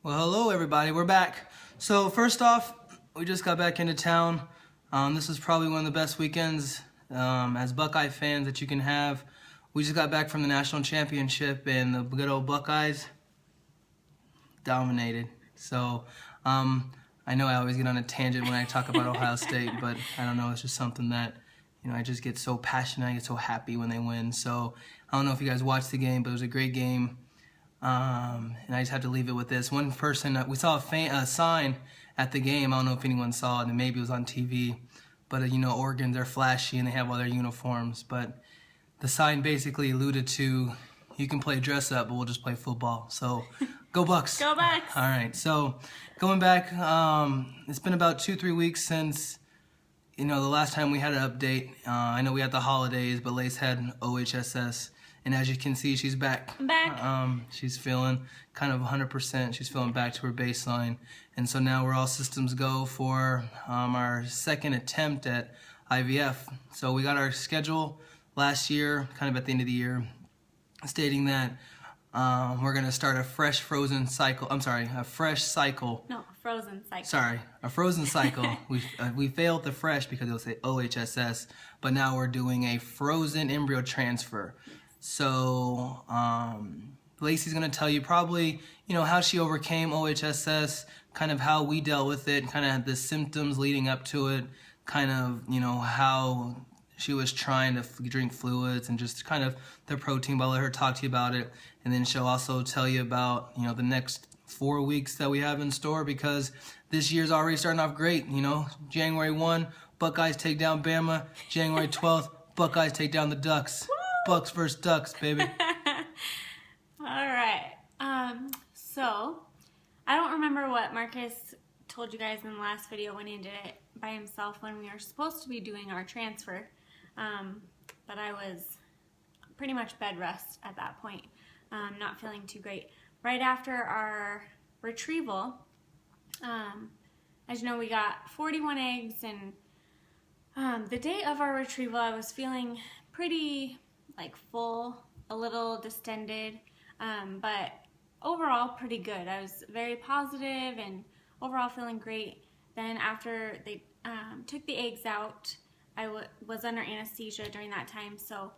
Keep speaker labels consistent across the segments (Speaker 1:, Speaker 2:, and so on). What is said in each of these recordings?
Speaker 1: Well, hello everybody, we're back. So first off, we just got back into town. This is probably one of the best weekends as Buckeye fans that you can have. We just got back from the national championship and the good old Buckeyes dominated. So I know I always get on a tangent when I talk about Ohio State, but I don't know, it's just something that, I just get so passionate, I get so happy when they win. So I don't know if you guys watched the game, but it was a great game. And I just have to leave it with this. One person, we saw a sign at the game. I don't know if anyone saw it, and maybe it was on TV. But, Oregon, they're flashy, and they have all their uniforms. But the sign basically alluded to, you can play dress up, but we'll just play football. So, go Bucks.
Speaker 2: Go Bucks.
Speaker 1: All right. So, going back, it's been about 2-3 weeks since, the last time we had an update. I know we had the holidays, but Lace had OHSS. And as you can see, she's back.
Speaker 2: I'm back.
Speaker 1: She's feeling kind of 100%. She's feeling back to her baseline. And so now we're all systems go for our second attempt at IVF. So we got our schedule last year, kind of at the end of the year, stating that we're going to start a fresh frozen cycle. I'm sorry, a fresh cycle.
Speaker 2: No, a frozen cycle.
Speaker 1: Sorry, a frozen cycle. We failed the fresh because it'll say OHSS, but now we're doing a frozen embryo transfer. So, Lacey's going to tell you probably, how she overcame OHSS, kind of how we dealt with it, kind of the symptoms leading up to it, kind of, how she was trying to drink fluids and just kind of the protein, but I'll let her talk to you about it. And then she'll also tell you about, the next 4 weeks that we have in store because this year's already starting off great, January 1, Buckeyes take down Bama. January 12th, Buckeyes take down the Ducks. Bucks versus Ducks, baby.
Speaker 2: All right. So I don't remember what Marcus told you guys in the last video when he did it by himself when we were supposed to be doing our transfer. But I was pretty much bed rest at that point, not feeling too great. Right after our retrieval, as you know, we got 41 eggs, and the day of our retrieval, I was feeling pretty full, a little distended, but overall pretty good. I was very positive and overall feeling great. Then after they took the eggs out, I was under anesthesia during that time, so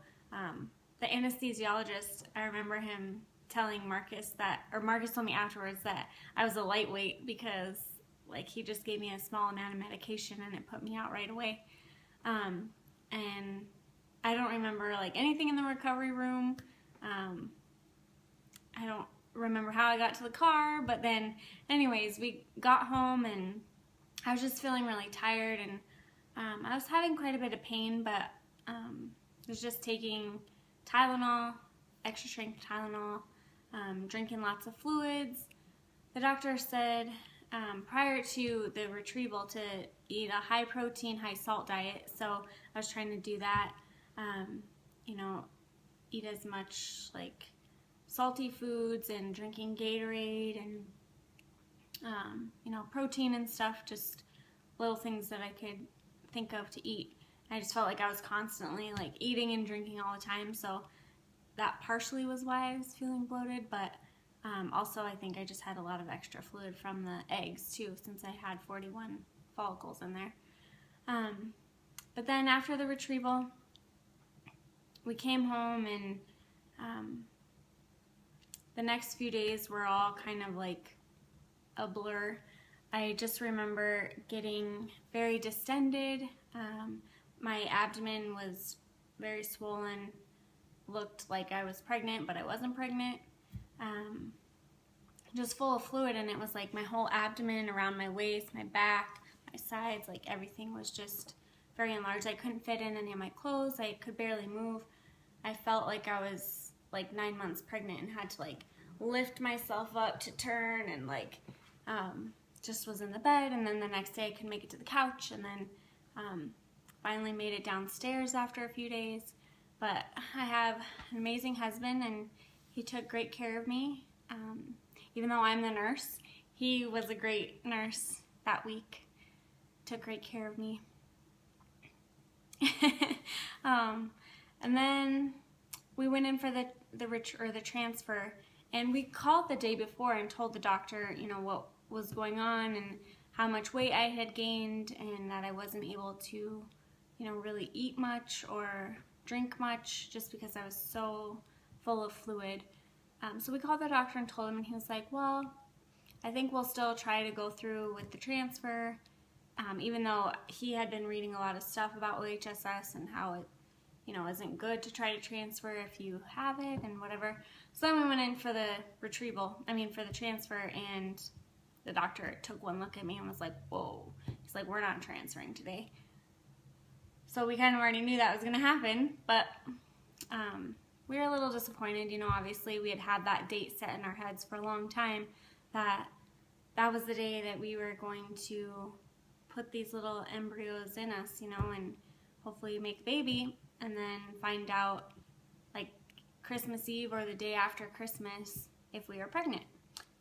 Speaker 2: the anesthesiologist, I remember him telling Marcus or Marcus told me afterwards that I was a lightweight because he just gave me a small amount of medication and it put me out right away. And I don't remember anything in the recovery room. I don't remember how I got to the car, but then anyways, we got home and I was just feeling really tired, and I was having quite a bit of pain, but I was just taking Tylenol, extra strength Tylenol, drinking lots of fluids. The doctor said prior to the retrieval to eat a high protein, high salt diet, so I was trying to do that. Eat as much salty foods and drinking Gatorade and protein and stuff, just little things that I could think of to eat. I just felt like I was constantly eating and drinking all the time, so that partially was why I was feeling bloated, but also I think I just had a lot of extra fluid from the eggs too, since I had 41 follicles in there. But then after the retrieval, we came home, and the next few days were all kind of a blur. I just remember getting very distended. My abdomen was very swollen, looked like I was pregnant, but I wasn't pregnant. Just full of fluid, and it was my whole abdomen, around my waist, my back, my sides, everything was just very enlarged. I couldn't fit in any of my clothes. I could barely move. I felt like I was 9 months pregnant and had to lift myself up to turn, and just was in the bed, and then the next day I could make it to the couch, and then finally made it downstairs after a few days. But I have an amazing husband, and he took great care of me. Even though I'm the nurse, he was a great nurse that week, took great care of me. And then we went in for the transfer, And we called the day before and told the doctor, you know, what was going on and how much weight I had gained, and that I wasn't able to, you know, really eat much or drink much just because I was so full of fluid. So we called the doctor and told him, and he was like, well, I think we'll still try to go through with the transfer, even though he had been reading a lot of stuff about OHSS and how it, you know, isn't good to try to transfer if you have it and whatever. So then we went in for the for the transfer, and the doctor took one look at me and was like, whoa. He's like, we're not transferring today. So we kind of already knew that was going to happen, but we were a little disappointed. You know, obviously we had that date set in our heads for a long time, that was the day that we were going to put these little embryos in us, you know, and hopefully make a baby, and then find out like Christmas Eve or the day after Christmas if we were pregnant.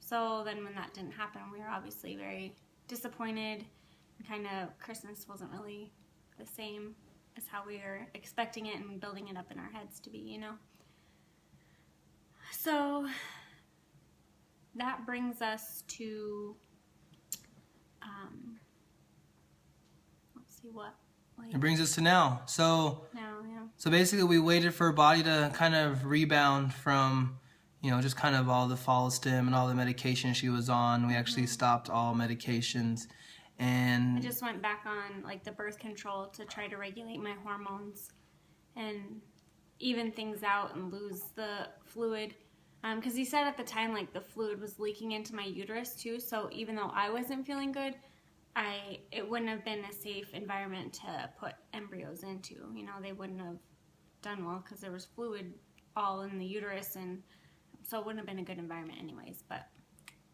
Speaker 2: So then when that didn't happen, we were obviously very disappointed, and kind of Christmas wasn't really the same as how we were expecting it and building it up in our heads to be, you know. So that brings us to, let's see what.
Speaker 1: It brings us to now. So basically we waited for her body to kind of rebound from, you know, just kind of all the follistim and all the medication she was on. We actually stopped all medications. And
Speaker 2: I just went back on like the birth control to try to regulate my hormones and even things out and lose the fluid. Because he said at the time like the fluid was leaking into my uterus too. So even though I wasn't feeling good, it wouldn't have been a safe environment to put embryos into. You know, they wouldn't have done well because there was fluid all in the uterus, and so it wouldn't have been a good environment anyways. But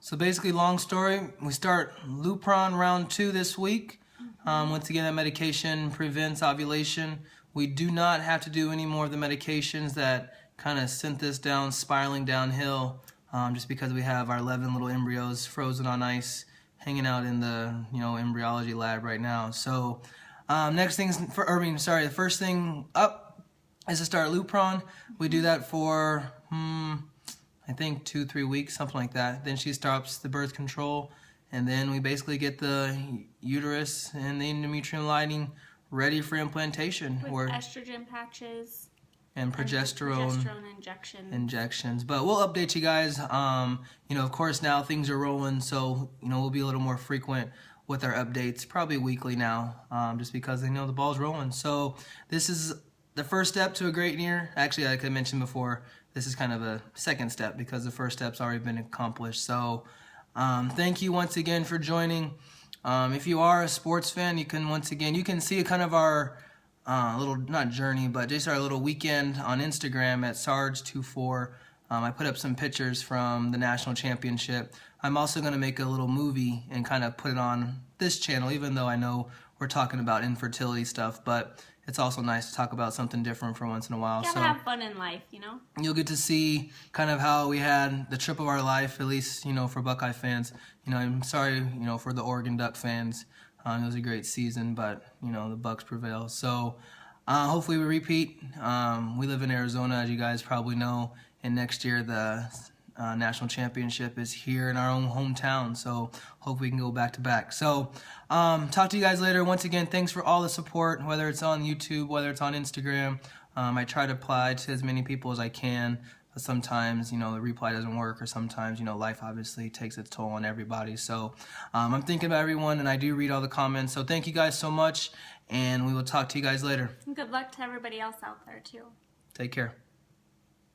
Speaker 1: so basically, long story, we start Lupron round 2 this week. Once again, that medication prevents ovulation. We do not have to do any more of the medications that kind of sent this down, spiraling downhill, just because we have our 11 little embryos frozen on ice, hanging out in the, you know, embryology lab right now. So the first thing up is to start Lupron. We do that for I think 2-3 weeks, something like that. Then she stops the birth control, and then we basically get the uterus and the endometrium lining ready for implantation.
Speaker 2: With estrogen patches
Speaker 1: and progesterone injections. But we'll update you guys. You know, of course, now things are rolling, so, you know, we'll be a little more frequent with our updates, probably weekly now, just because they know the ball's rolling. So this is the first step to a great year. Actually, like I mentioned before, this is kind of a second step because the first step's already been accomplished. So thank you once again for joining. If you are a sports fan, you can see kind of our little, not journey, but just our little weekend on Instagram at Sarge24. I put up some pictures from the national championship. I'm also going to make a little movie and kind of put it on this channel, even though I know we're talking about infertility stuff, but it's also nice to talk about something different for once in a while.
Speaker 2: You gotta have fun in life, you know?
Speaker 1: You'll get to see kind of how we had the trip of our life, at least, you know, for Buckeye fans. You know, I'm sorry, you know, for the Oregon Duck fans. It was a great season, but, you know, the Bucks prevail. So hopefully we repeat. We live in Arizona, as you guys probably know, and next year the national championship is here in our own hometown, so hope we can go back to back. So talk to you guys later. Once again, thanks for all the support, whether it's on YouTube, whether it's on Instagram. I try to reply to as many people as I can, but sometimes, you know, the reply doesn't work, or sometimes, you know, life obviously takes its toll on everybody. So I'm thinking about everyone, and I do read all the comments. So thank you guys so much, and we will talk to you guys later.
Speaker 2: And good luck to everybody else out there too.
Speaker 1: Take care.